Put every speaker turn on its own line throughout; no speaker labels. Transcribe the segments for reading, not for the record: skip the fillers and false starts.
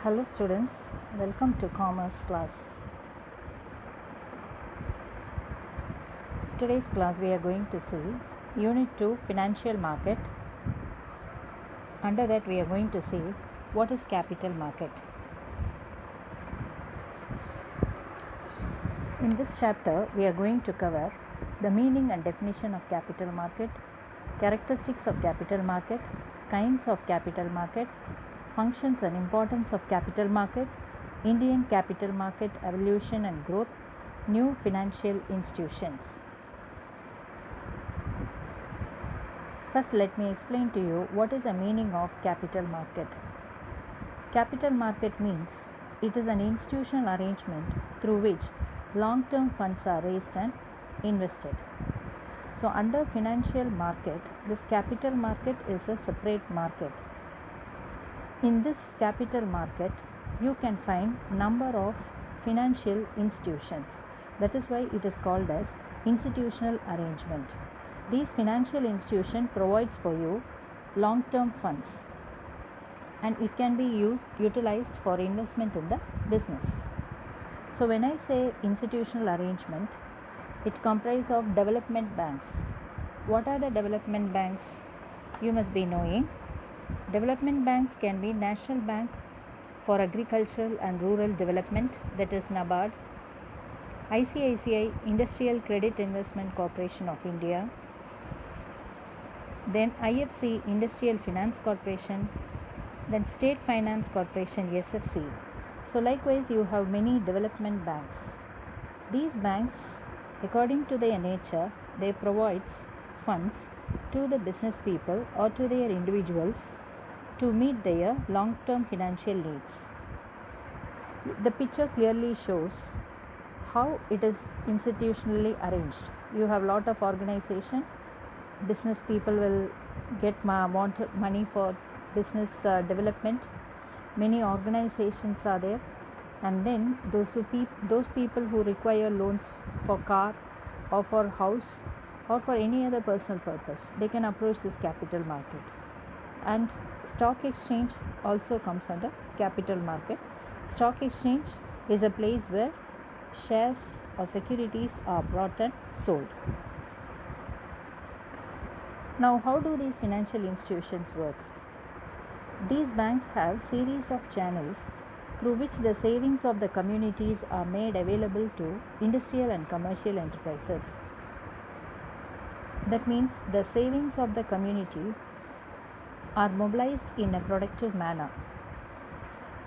Hello students, welcome to commerce class. Today's class we are going to see unit 2 financial market. Under that we are going to see what is capital market. In this chapter we are going to cover the meaning and definition of capital market, characteristics of capital market, kinds of capital market, functions and importance of capital market, Indian capital market evolution and growth, new financial institutions. First, let me explain to you what is the meaning of capital market. Capital market means it is an institutional arrangement through which long-term funds are raised and invested. So, under financial market, this capital market is a separate market. In this capital market, you can find number of financial institutions. That is why it is called as institutional arrangement. These financial institution provides for you long-term funds and it can be utilized for investment in the business. So when I say institutional arrangement, it comprises of development banks. What are the development banks? You must be knowing. Development banks can be National Bank for Agricultural and Rural Development, that is NABARD, ICICI Industrial Credit Investment Corporation of India, then IFC Industrial Finance Corporation, then State Finance Corporation SFC. So likewise you have many development banks. These banks, according to their nature, they provide funds to the business people or to their individuals to meet their long-term financial needs. The picture clearly shows how it is institutionally arranged. You have lot of organization. Business people will want money for business development. Many organizations are there, and then those people who require loans for car or for house or for any other personal purpose, they can approach this capital market. And stock exchange also comes under capital market. Stock exchange is a place where shares or securities are bought and sold. Now, how do these financial institutions works? These banks have series of channels through which the savings of the communities are made available to industrial and commercial enterprises. That means the savings of the community are mobilized in a productive manner.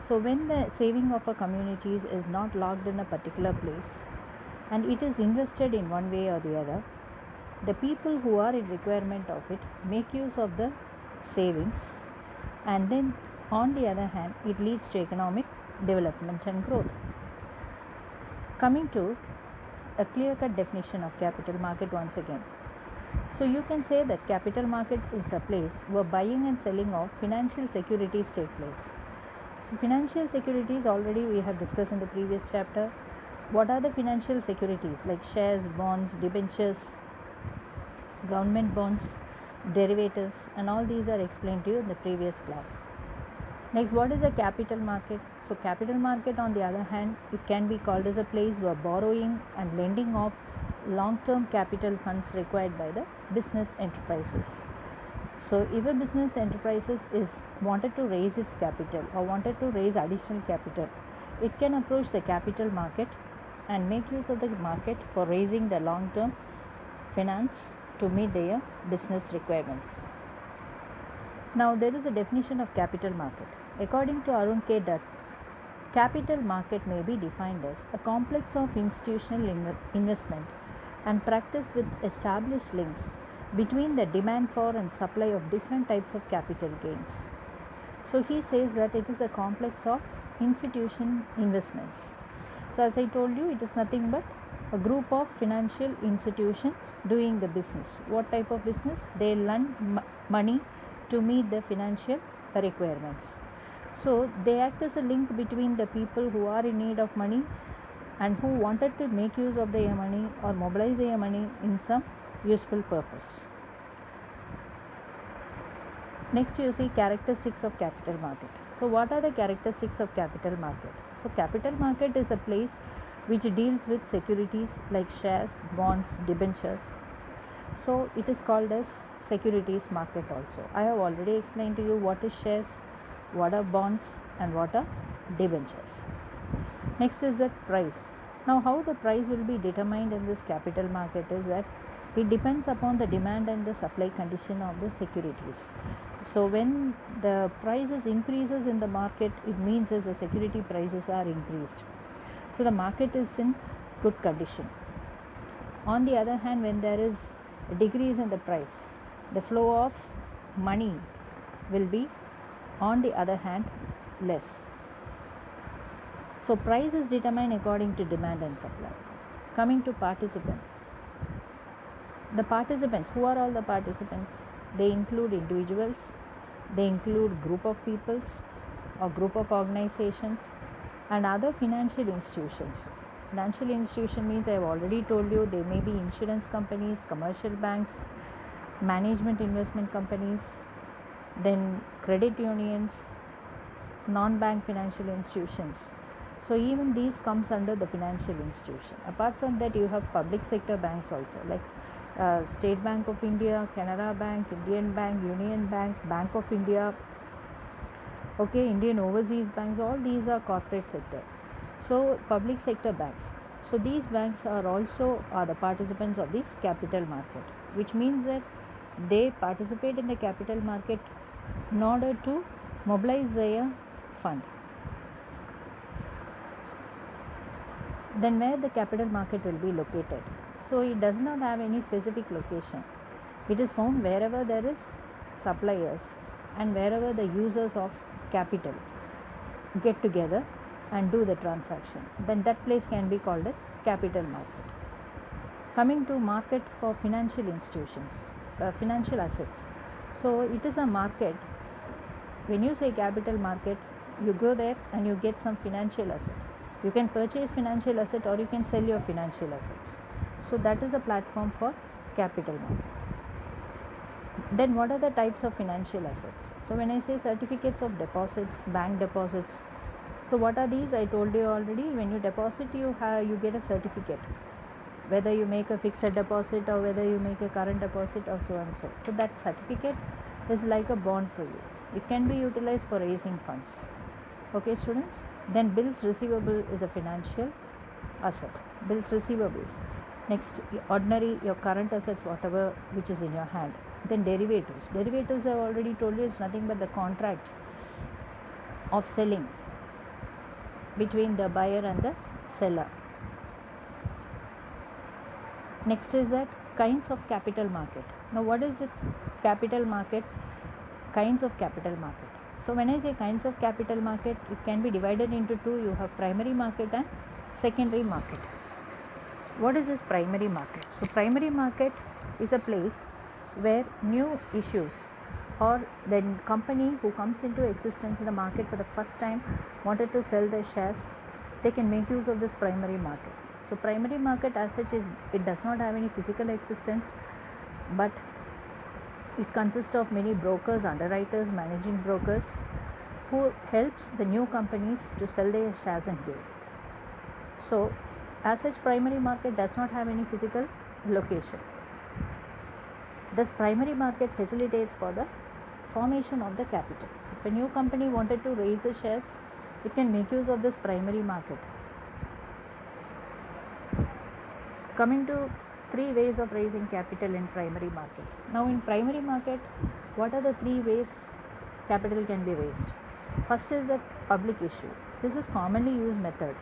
So when the saving of a community is not locked in a particular place and it is invested in one way or the other, the people who are in requirement of it make use of the savings, and then on the other hand it leads to economic development and growth. Coming to a clear-cut definition of capital market once again. So you can say that capital market is a place where buying and selling of financial securities take place. So financial securities already we have discussed in the previous chapter. What are the financial securities? Like shares, bonds, debentures, government bonds, derivatives, and all these are explained to you in the previous class. Next, what is a capital market? So capital market on the other hand, it can be called as a place where borrowing and lending of long-term capital funds required by the business enterprises. So if a business enterprises is wanted to raise its capital or wanted to raise additional capital, it can approach the capital market and make use of the market for raising the long-term finance to meet their business requirements. Now there is a definition of capital market. According to Arun K. Dutt, capital market may be defined as a complex of institutional investment and practice with established links between the demand for and supply of different types of capital gains. So he says that it is a complex of institution investments. So as I told you, it is nothing but a group of financial institutions doing the business. What type of business? They lend money to meet the financial requirements. So they act as a link between the people who are in need of money and who wanted to make use of their money or mobilize their money in some useful purpose. Next you see characteristics of capital market. So what are the characteristics of capital market? So capital market is a place which deals with securities like shares, bonds, debentures. So it is called as securities market also. I have already explained to you what is shares, what are bonds, and what are debentures. Next is the price. Now how the price will be determined in this capital market is that it depends upon the demand and the supply condition of the securities. So when the prices increases in the market, it means as the security prices are increased. So the market is in good condition. On the other hand, when there is a decrease in the price, the flow of money will be, on the other hand, less. So price is determined according to demand and supply. Coming to participants. The participants, who are all the participants? They include individuals, they include group of peoples or group of organizations and other financial institutions. Financial institution means I have already told you they may be insurance companies, commercial banks, management investment companies, then credit unions, non-bank financial institutions. So even these comes under the financial institution. Apart from that, you have public sector banks also, like State Bank of India, Canara Bank, Indian Bank, Union Bank, Bank of India, Indian Overseas Banks. All these are corporate sectors. So public sector banks. So these banks are also the participants of this capital market, which means that they participate in the capital market in order to mobilize their fund. Then where the capital market will be located? So it does not have any specific location. It is found wherever there is suppliers and wherever the users of capital get together and do the transaction. Then that place can be called as capital market. Coming to market for financial institutions, financial assets. So it is a market. When you say capital market, you go there and you get some financial asset. You can purchase financial asset or you can sell your financial assets. So that is a platform for capital market. Then what are the types of financial assets? So when I say certificates of deposits, bank deposits, so what are these? I told you already. When you deposit, you get a certificate, whether you make a fixed deposit or whether you make a current deposit or so and so. So that certificate is like a bond for you. It can be utilized for raising funds. Okay, students. Then bills receivable is a financial asset. Bills receivables. Next, ordinary, your current assets, whatever which is in your hand. Then derivatives. Derivatives I have already told you is nothing but the contract of selling between the buyer and the seller. Next is that kinds of capital market. Now what is it? Capital market, kinds of capital market. So when I say kinds of capital market, it can be divided into two. You have primary market and secondary market. What is this primary market? So primary market is a place where new issues or the company who comes into existence in the market for the first time wanted to sell their shares, they can make use of this primary market. So primary market as such it does not have any physical existence, but it consists of many brokers, underwriters, managing brokers who helps the new companies to sell their shares and gain. So as such, primary market does not have any physical location. This primary market facilitates for the formation of the capital. If a new company wanted to raise the shares, it can make use of this primary market. Coming to three ways of raising capital in primary market. Now in primary market, what are the three ways capital can be raised? First is a public issue. This is commonly used method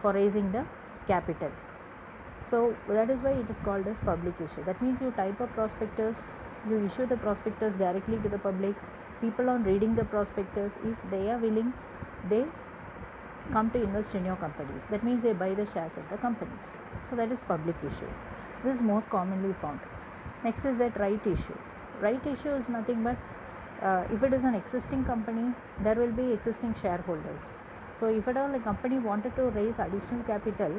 for raising the capital. So that is why it is called as public issue. That means you type a prospectus, you issue the prospectus directly to the public. People on reading the prospectus, if they are willing, they come to invest in your companies. That means they buy the shares of the companies. So that is public issue. This is most commonly found. Next is that right issue. Right issue is nothing but if it is an existing company, there will be existing shareholders. So if at all a company wanted to raise additional capital,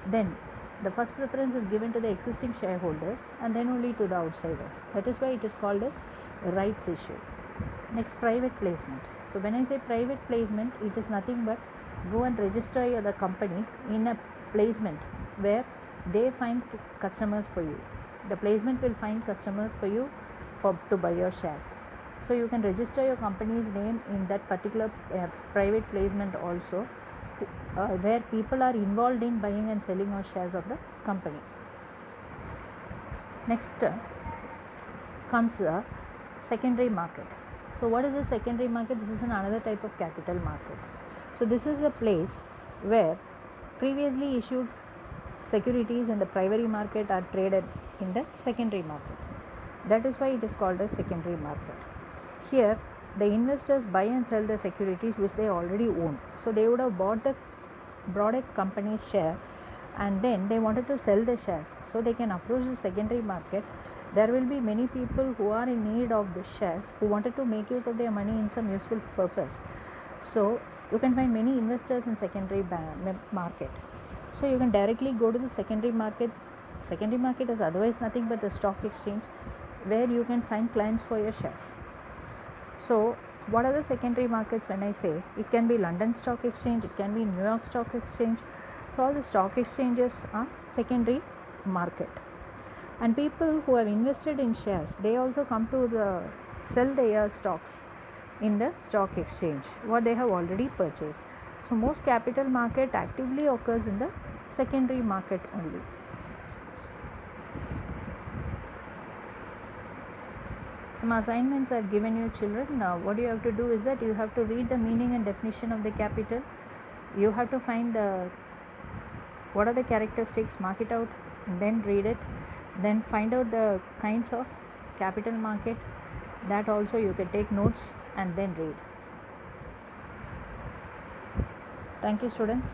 then the first preference is given to the existing shareholders and then only to the outsiders. That is why it is called as rights issue. Next, private placement. So when I say private placement, it is nothing but go and register the company in a placement where they find customers for you. The placement will find customers for you to buy your shares. So you can register your company's name in that particular private placement also, where people are involved in buying and selling your shares of the company. Next comes the secondary market. So what is a secondary market? This is another type of capital market. So this is a place where previously issued securities in the primary market are traded in the secondary market. That is why it is called a secondary market. Here the investors buy and sell the securities which they already own. So they would have bought a company's share and then they wanted to sell the shares. So they can approach the secondary market. There will be many people who are in need of the shares, who wanted to make use of their money in some useful purpose. So you can find many investors in secondary market. So you can directly go to the secondary market. Secondary market is otherwise nothing but the stock exchange where you can find clients for your shares. So what are the secondary markets? When I say, it can be London Stock Exchange, it can be New York Stock Exchange. So all the stock exchanges are secondary market. And people who have invested in shares, they also come to sell their stocks in the stock exchange what they have already purchased. So most capital market actively occurs in the secondary market only. Some assignments I have given you, children. Now what you have to do is that you have to read the meaning and definition of the capital. You have to find what are the characteristics, mark it out, and then read it. Then find out the kinds of capital market. That also you can take notes and then read. Thank you, students.